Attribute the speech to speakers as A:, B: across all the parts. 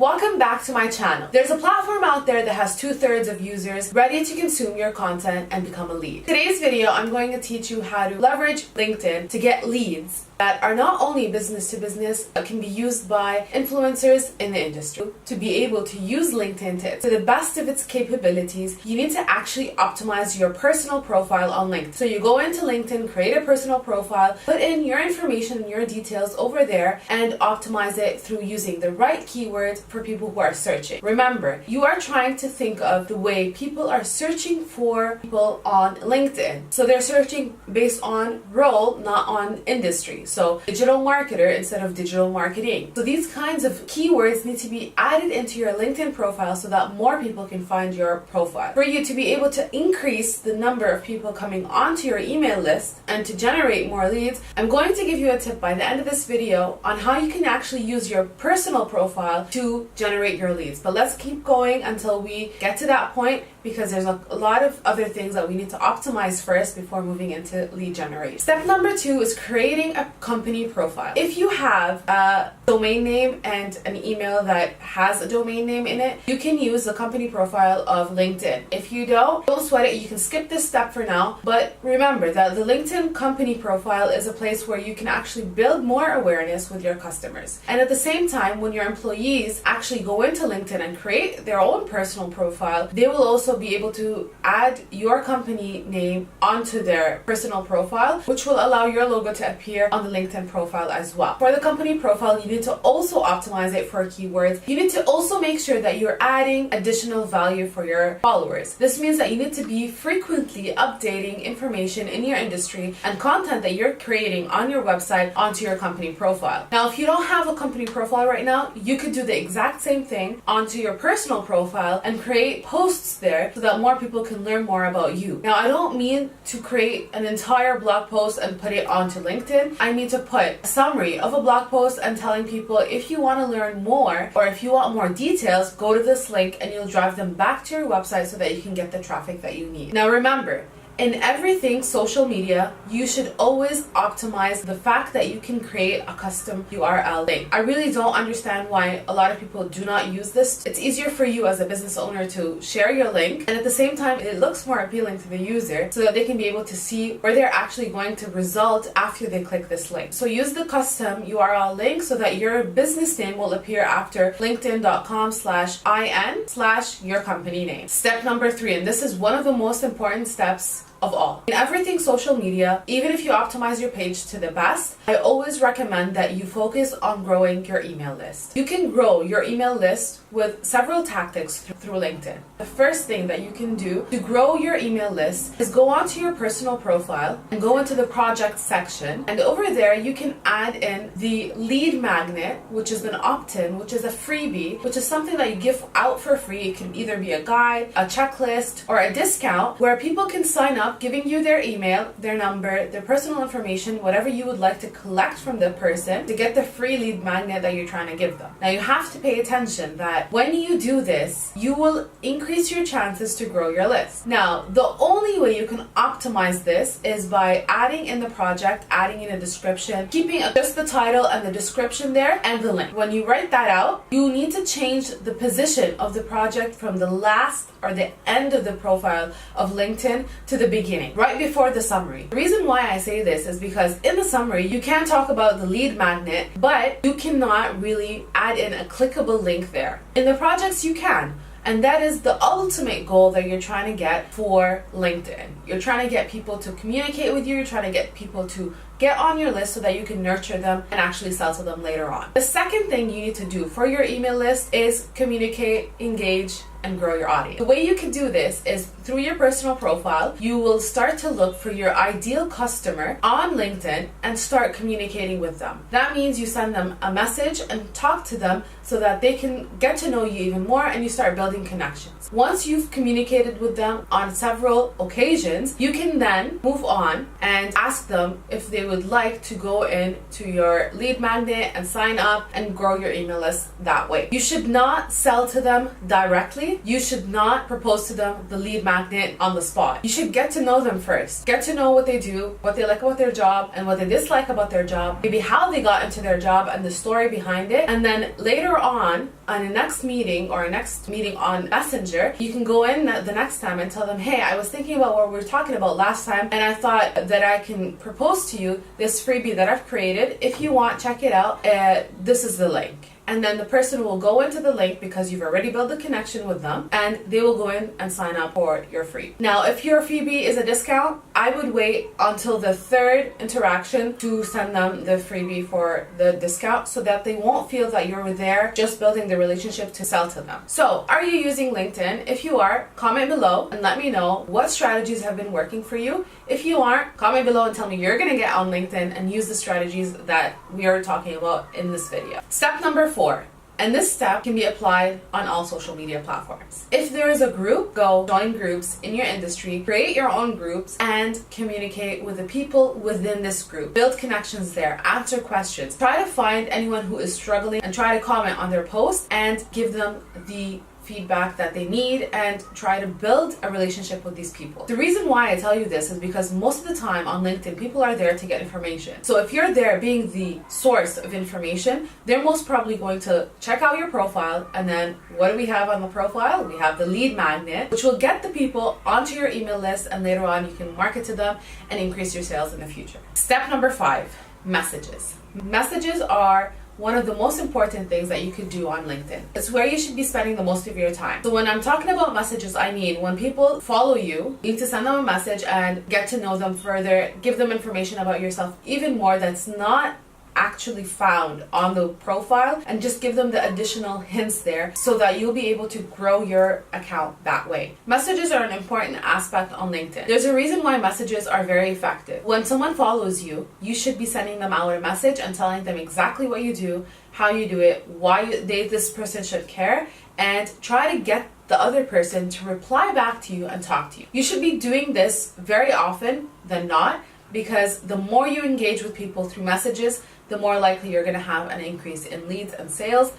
A: Welcome back to my channel. There's a platform out there that has 2/3 of users ready to consume your content and become a lead. Today's video, I'm going to teach you how to leverage LinkedIn to get leads that are not only business to business, but can be used by influencers in the industry. To be able to use LinkedIn to the best of its capabilities, you need to actually optimize your personal profile on LinkedIn. So you go into LinkedIn, create a personal profile, put in your information and your details over there, and optimize it through using the right keywords for people who are searching. Remember, you are trying to think of the way people are searching for people on LinkedIn. So they're searching based on role, not on industry. So digital marketer instead of digital marketing. So these kinds of keywords need to be added into your LinkedIn profile so that more people can find your profile. For you to be able to increase the number of people coming onto your email list and to generate more leads, I'm going to give you a tip by the end of this video on how you can actually use your personal profile to generate your leads. But let's keep going until we get to that point, because there's a lot of other things that we need to optimize first before moving into lead generation. Step number 2 is creating a company profile. If you have a domain name and an email that has a domain name in it, you can use the company profile of LinkedIn. If you don't sweat it, you can skip this step for now, but remember that the LinkedIn company profile is a place where you can actually build more awareness with your customers. And at the same time, when your employees actually go into LinkedIn and create their own personal profile, they will also be able to add your company name onto their personal profile, which will allow your logo to appear on the LinkedIn profile as well. For the company profile, you need to also optimize it for keywords. You need to also make sure that you're adding additional value for your followers. This means that you need to be frequently updating information in your industry and content that you're creating on your website onto your company profile. Now, if you don't have a company profile right now, you could do the exact same thing onto your personal profile and create posts there so that more people can learn more about you. Now, I don't mean to create an entire blog post and put it onto LinkedIn. I mean to put a summary of a blog post and telling people, if you want to learn more or if you want more details, go to this link and you'll drive them back to your website so that you can get the traffic that you need. Now remember, in everything social media, you should always optimize the fact that you can create a custom URL link. I really don't understand why a lot of people do not use this. It's easier for you as a business owner to share your link, and at the same time, it looks more appealing to the user so that they can be able to see where they're actually going to result after they click this link. So use the custom URL link so that your business name will appear after linkedin.com/in/your company name. Step number 3, and this is one of the most important steps of all. In everything social media, even if you optimize your page to the best, I always recommend that you focus on growing your email list. You can grow your email list with several tactics through LinkedIn. The first thing that you can do to grow your email list is go onto your personal profile and go into the project section, and over there you can add in the lead magnet, which is an opt-in, which is a freebie, which is something that you give out for free. It can either be a guide, a checklist, or a discount where people can sign up, giving you their email, their number, their personal information, whatever you would like to collect from the person to get the free lead magnet that you're trying to give them. Now you have to pay attention that when you do this, you will increase your chances to grow your list. Now, the only way you can optimize this is by adding in the project, adding in a description, keeping just the title and the description there and the link. When you write that out, you need to change the position of the project from the last or the end of the profile of LinkedIn to the beginning, right before the summary. The reason why I say this is because in the summary, you can talk about the lead magnet, but you cannot really add in a clickable link there. In the projects, you can. And that is the ultimate goal that you're trying to get for LinkedIn. You're trying to get people to communicate with you. You're trying to get people to get on your list so that you can nurture them and actually sell to them later on. The second thing you need to do for your email list is communicate, engage, and grow your audience. The way you can do this is through your personal profile. You will start to look for your ideal customer on LinkedIn and start communicating with them. That means you send them a message and talk to them so that they can get to know you even more and you start building connections. Once you've communicated with them on several occasions, you can then move on and ask them if they they would like to go into your lead magnet and sign up and grow your email list that way. You should not sell to them directly. You should not propose to them the lead magnet on the spot. You should get to know them first. Get to know what they do, what they like about their job, and what they dislike about their job, maybe how they got into their job and the story behind it. And then later on a next meeting or a next meeting on Messenger, you can go in the next time and tell them, hey, I was thinking about what we were talking about last time, and I thought that I can propose to you this freebie that I've created. If you want, check it out. This is the link. And then the person will go into the link because you've already built a connection with them, and they will go in and sign up for your free. Now, if your freebie is a discount, I would wait until the third interaction to send them the freebie for the discount so that they won't feel that you're there just building the relationship to sell to them. So, are you using LinkedIn? If you are, comment below and let me know what strategies have been working for you. If you aren't, comment below and tell me you're gonna get on LinkedIn and use the strategies that we are talking about in this video. Step number 4. And this step can be applied on all social media platforms. If there is a group, go join groups in your industry, create your own groups, and communicate with the people within this group. Build connections there, answer questions. Try to find anyone who is struggling and try to comment on their post and give them the feedback that they need and try to build a relationship with these people. The reason why I tell you this is because most of the time on LinkedIn, people are there to get information. So if you're there being the source of information, they're most probably going to check out your profile, and then what do we have on the profile? We have the lead magnet, which will get the people onto your email list, and later on you can market to them and increase your sales in the future. Step number 5, messages. Messages are one of the most important things that you could do on LinkedIn. It's where you should be spending the most of your time. So when I'm talking about messages, I mean when people follow you, you need to send them a message and get to know them further, give them information about yourself even more that's not actually found on the profile, and just give them the additional hints there so that you'll be able to grow your account that way. Messages are an important aspect on LinkedIn. There's a reason why messages are very effective. When someone follows you, you should be sending them out a message and telling them exactly what you do, how you do it, why this person should care, and try to get the other person to reply back to you and talk to you. You should be doing this very often than not, because the more you engage with people through messages, the more likely you're going to have an increase in leads and sales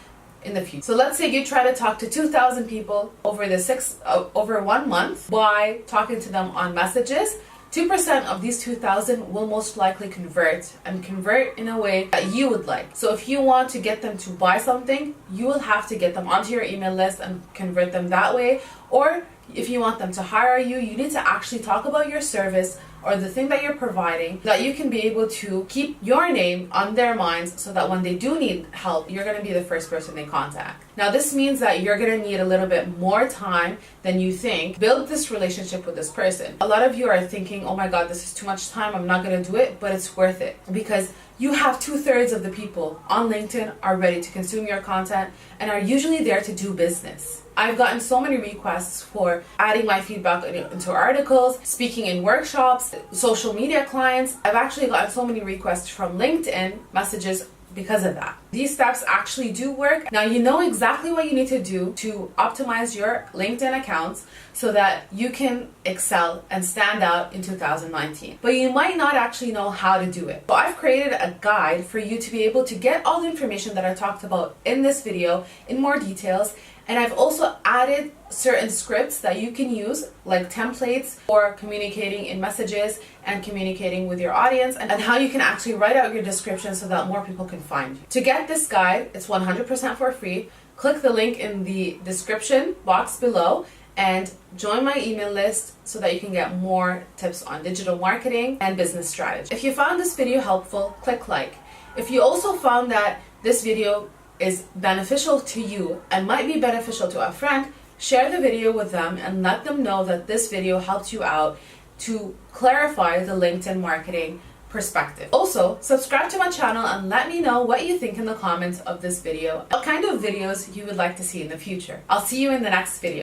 A: in the future. So let's say you try to talk to 2,000 people over 1 month by talking to them on messages. 2% of these 2,000 will most likely convert, and convert in a way that you would like. So if you want to get them to buy something, you will have to get them onto your email list and convert them that way. Or if you want them to hire you, you need to actually talk about your service or the thing that you're providing, that you can be able to keep your name on their minds so that when they do need help, you're going to be the first person they contact. Now, this means that you're going to need a little bit more time than you think. Build this relationship with this person. A lot of you are thinking, oh my God, this is too much time, I'm not going to do it, but it's worth it because you have 2/3 of the people on LinkedIn are ready to consume your content and are usually there to do business. I've gotten so many requests for adding my feedback into articles, speaking in workshops, social media clients. I've actually gotten so many requests from LinkedIn messages because of that. These steps actually do work. Now you know exactly what you need to do to optimize your LinkedIn accounts so that you can excel and stand out in 2019. But you might not actually know how to do it. So I've created a guide for you to be able to get all the information that I talked about in this video in more details. And I've also added certain scripts that you can use, like templates for communicating in messages and communicating with your audience, and how you can actually write out your description so that more people can find you. To get this guide, it's 100% for free. Click the link in the description box below and join my email list so that you can get more tips on digital marketing and business strategy. If you found this video helpful, click like. If you also found that this video is beneficial to you and might be beneficial to a friend, share the video with them and let them know that this video helped you out to clarify the LinkedIn marketing perspective. Also, subscribe to my channel and let me know what you think in the comments of this video, what kind of videos you would like to see in the future. I'll see you in the next video.